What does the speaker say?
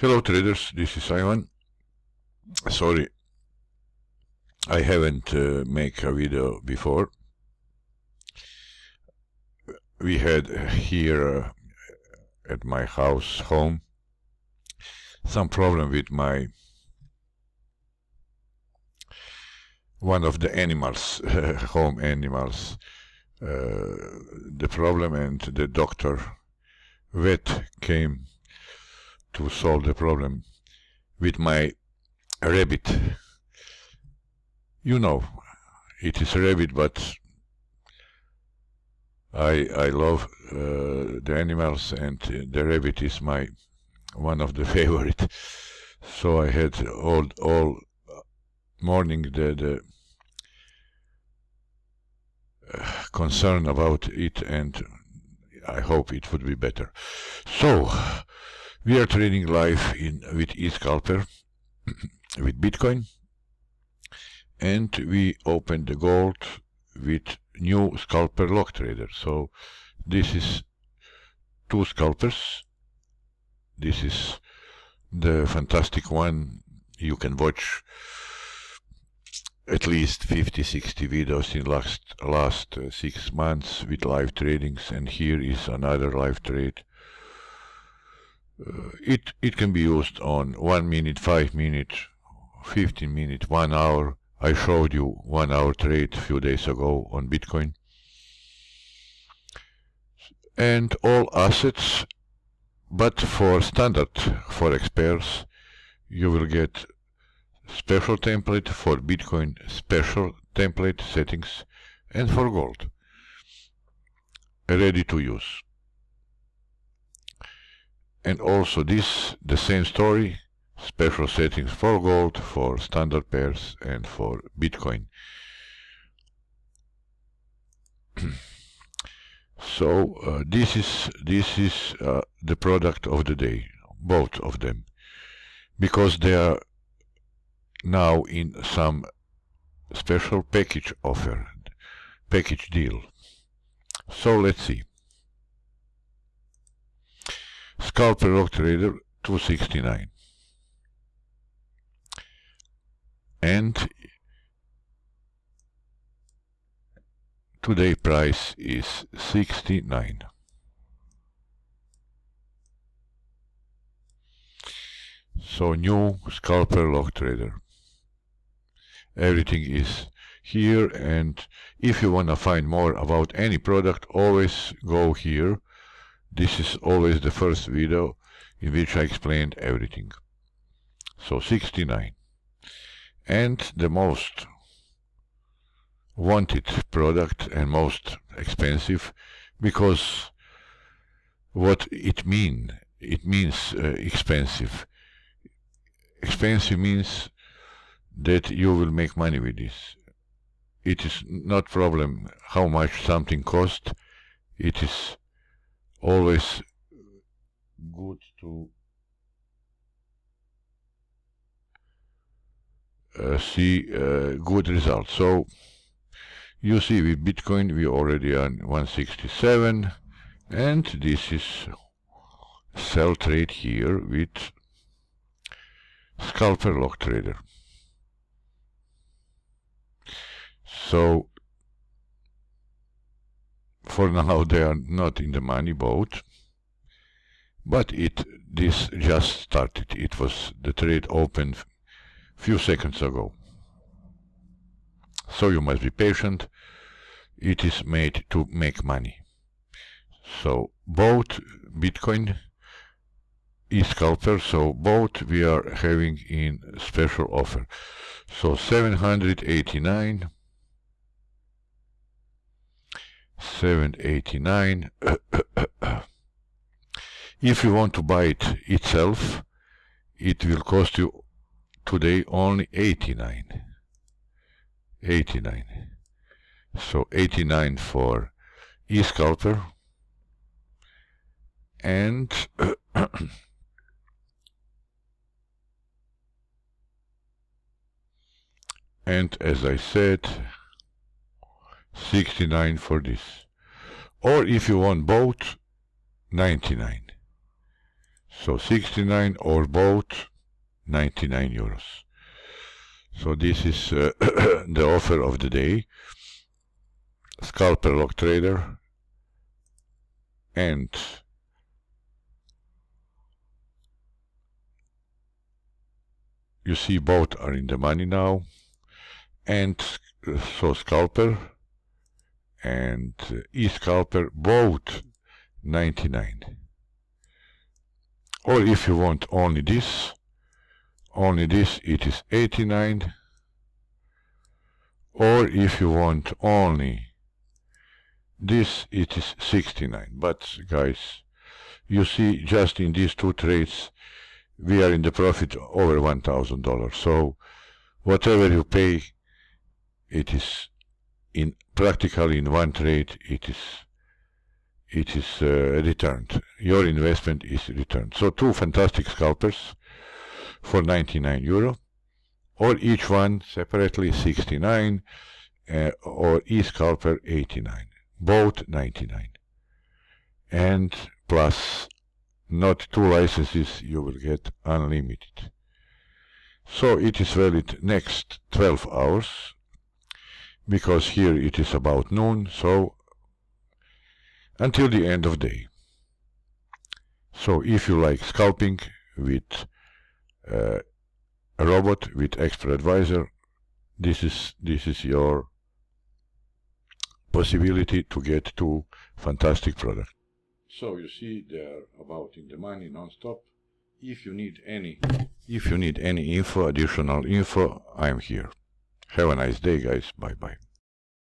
Hello traders, this is Ivan. Sorry, I haven't make a video before. We had here at my home some problem with my one of the animals, home animals. The problem, and the vet came to solve the problem with my rabbit. You know, it is a rabbit, but I love the animals, and the rabbit is my one of the favorite. So I had all morning the concern about it, and I hope it would be better. So we are trading live with E-SCALPER with Bitcoin, and we opened the gold with new scalper lock trader. So this is two scalpers. This is the fantastic one. You can watch at least 50-60 videos in last 6 months with live tradings, and here is another live trade. It can be used on 1 minute, 5 minutes, 15 minutes, 1 hour. I showed you 1 hour trade a few days ago on Bitcoin. And all assets, but for standard forex pairs you will get special template, for Bitcoin special template settings, and for gold ready to use. And also this, the same story, special settings for gold, for standard pairs, and for Bitcoin. So this is the product of the day, both of them, because they are now in some special package offer, package deal. So let's see. Scalper lock trader 269, and today price is 69. So new scalper lock trader. Everything is here, and if you want to find more about any product, always go here. This is always the first video in which I explained everything. So 69. And the most wanted product and most expensive, because what it means expensive. Expensive means that you will make money with this. It is not problem how much something costs. It is always good to see good results. So you see, with Bitcoin we already are 167, and this is sell trade here with scalper lock trader. So for now they are not in the money boat, but this just started. It was the trade opened few seconds ago. So you must be patient. It is made to make money. So both Bitcoin, E-SCALPER, so both we are having in special offer. So 789, 789. If you want to buy it itself, it will cost you today only 89. 89. So 89 for E-SCALPER, and and as I said, 69 for this. Or if you want both, 99. So 69 or both 99 euros. So this is the offer of the day. Scalper Log Trader, and you see both are in the money now, and so Scalper and E-SCALPER both 99. Or if you want only this it is 89. Or if you want only this, it is 69. But guys, you see, just in these two trades we are in the profit over $1,000. So whatever you pay, it is in practically in one trade, it is returned. Your investment is returned. So two fantastic scalpers for 99 euro, or each one separately 69, or E-SCALPER 89, both 99, and plus not two licenses, you will get unlimited. So it is valid next 12 hours, because here it is about noon, so until the end of day. So if you like scalping with a robot, with expert advisor, this is your possibility to get two fantastic products. So you see, they are about in the money non-stop. If you need any info, additional info, I'm here. Have a nice day, guys. Bye bye.